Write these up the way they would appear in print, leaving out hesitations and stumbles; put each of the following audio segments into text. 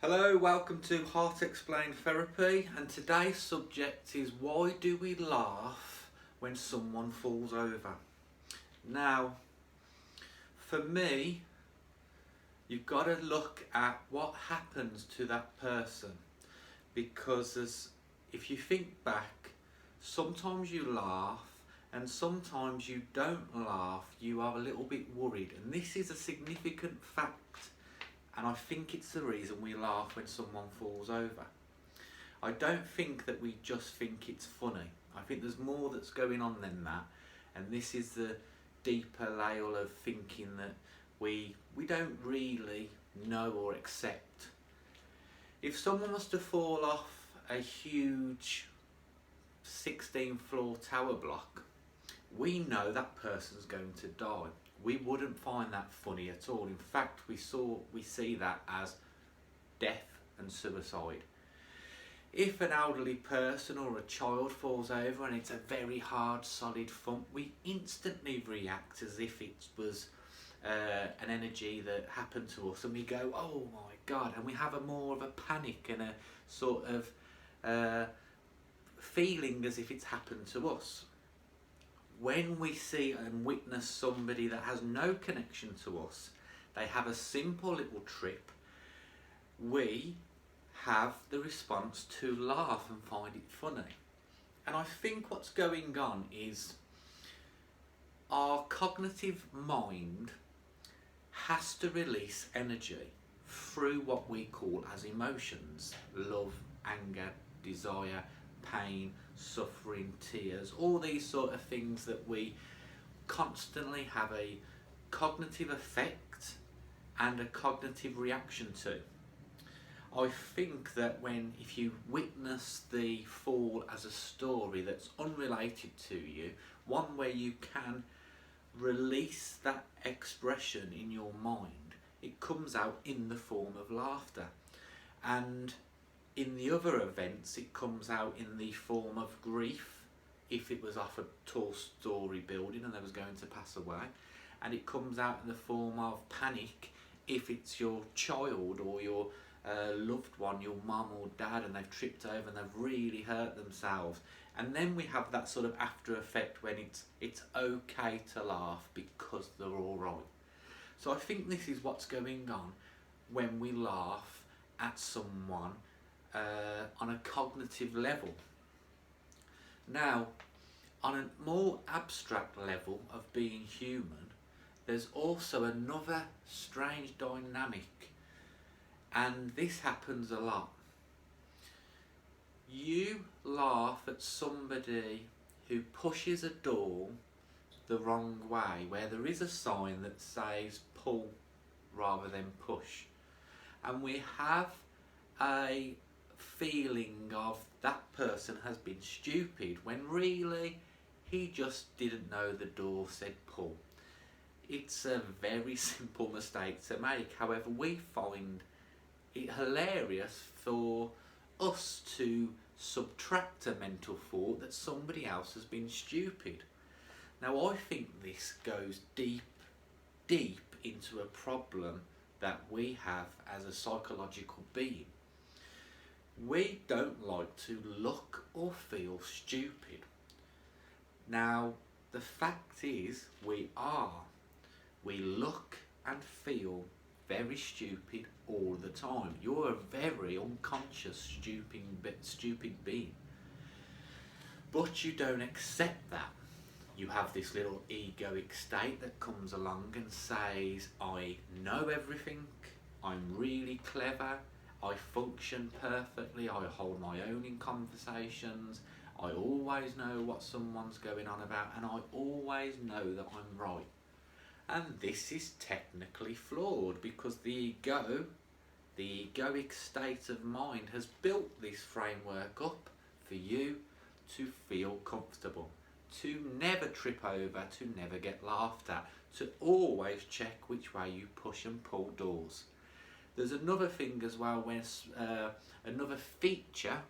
Hello, welcome to Heart Explained Therapy, and today's subject is why do we laugh when someone falls over? Now, for me, you've got to look at what happens to that person, because if you think back, sometimes you laugh and sometimes you don't laugh, you are a little bit worried, and this is a significant fact. And I think it's the reason we laugh when someone falls over. I don't think that we just think it's funny. I think there's more that's going on than that. And this is the deeper layer of thinking that we don't really know or accept. If someone was to fall off a huge 16-floor tower block, we know that person's going to die. We wouldn't find that funny at all. In fact, we see that as death and suicide. If an elderly person or a child falls over and it's a very hard, solid thump, we instantly react as if it was an energy that happened to us, and we go, "Oh my God!" and we have more of a panic and a sort of feeling as if it's happened to us. When we see and witness somebody that has no connection to us, they have a simple little trip, we have the response to laugh and find it funny. And I think what's going on is our cognitive mind has to release energy through what we call as emotions: love, anger, desire, pain, suffering, tears, all these sort of things that we constantly have a cognitive effect and a cognitive reaction to. I think that if you witness the fall as a story that's unrelated to you, one where you can release that expression in your mind, it comes out in the form of laughter. And in the other events, it comes out in the form of grief, if it was off a tall story building and they was going to pass away. And it comes out in the form of panic, if it's your child or your loved one, your mum or dad, and they've tripped over and they've really hurt themselves. And then we have that sort of after effect when it's okay to laugh because they're all right. So I think this is what's going on when we laugh at someone on a cognitive level. Now, on a more abstract level of being human, there's also another strange dynamic, and this happens a lot. You laugh at somebody who pushes a door the wrong way, where there is a sign that says pull rather than push, and we have a feeling of that person has been stupid, when really he just didn't know the door said pull. It's a very simple mistake to make. However, we find it hilarious for us to subtract a mental thought that somebody else has been stupid. Now, I think this goes deep into a problem that we have as a psychological being. We don't like to look or feel stupid. Now, the fact is, we look and feel very stupid all the time. You're a very unconscious, stupid being. But you don't accept that. You have this little egoic state that comes along and says, I know everything, I'm really clever, I function perfectly, I hold my own in conversations, I always know what someone's going on about, and I always know that I'm right. And this is technically flawed, because the egoic state of mind has built this framework up for you to feel comfortable, to never trip over, to never get laughed at, to always check which way you push and pull doors. There's another thing as well, when another feature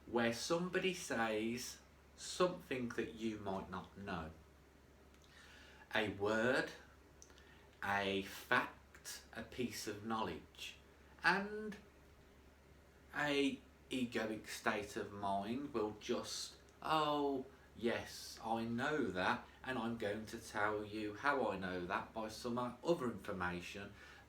where somebody says something that you might not know. A word, a fact, a piece of knowledge. And a egoic state of mind will just, oh yes, I know that, and I'm going to tell you how I know that by some other information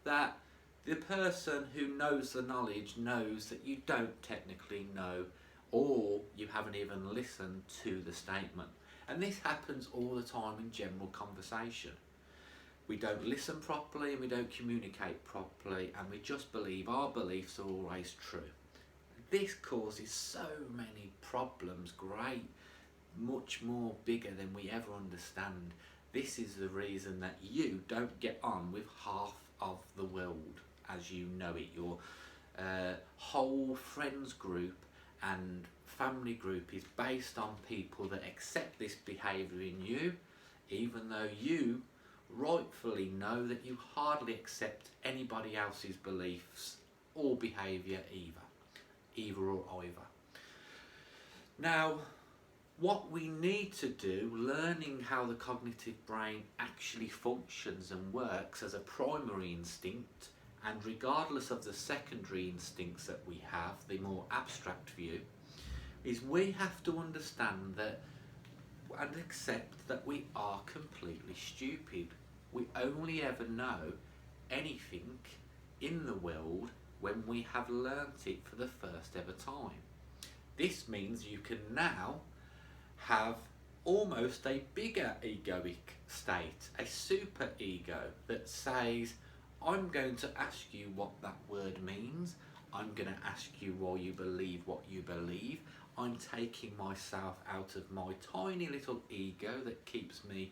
that the person who knows the knowledge knows that you don't technically know, or you haven't even listened to the statement. And this happens all the time in general conversation. We don't listen properly and we don't communicate properly, and we just believe our beliefs are always true. This causes so many problems, great, much more bigger than we ever understand. This is the reason that you don't get on with half of the world as you know it. Your whole friends group and family group is based on people that accept this behaviour in you, even though you rightfully know that you hardly accept anybody else's beliefs or behaviour either or either. Now, what we need to do, learning how the cognitive brain actually functions and works as a primary instinct, and regardless of the secondary instincts that we have, the more abstract view, is we have to understand that and accept that we are completely stupid. We only ever know anything in the world when we have learnt it for the first ever time. This means you can now have almost a bigger egoic state, a super ego that says, I'm going to ask you what that word means, I'm going to ask you why you believe what you believe, I'm taking myself out of my tiny little ego that keeps me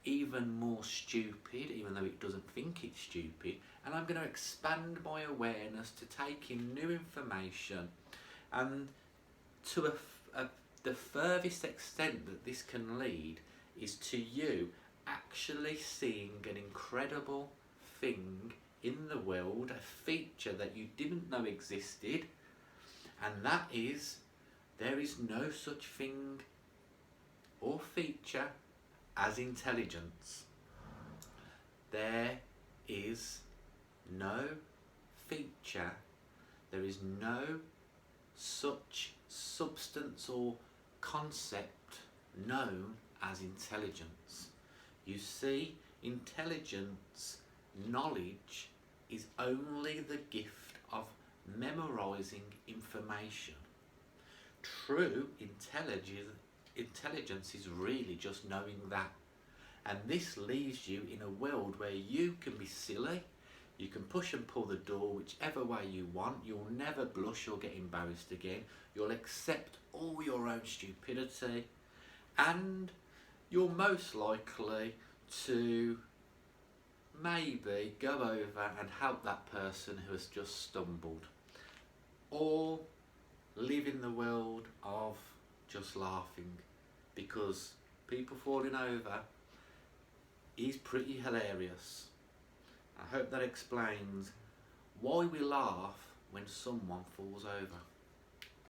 even more stupid, even though it doesn't think it's stupid, and I'm going to expand my awareness to take in new information, and to the furthest extent that this can lead is to you actually seeing an incredible thing in the world, a feature that you didn't know existed, and that is, there is no such thing or feature as intelligence. There is no feature, there is no such substance or concept known as intelligence. You see, intelligence, knowledge, is only the gift of memorizing information. True intelligence is really just knowing that. And this leaves you in a world where you can be silly, you can push and pull the door whichever way you want, you'll never blush or get embarrassed again, you'll accept all your own stupidity, and you're most likely to maybe go over and help that person who has just stumbled, or live in the world of just laughing, because people falling over is pretty hilarious. I hope that explains why we laugh when someone falls over.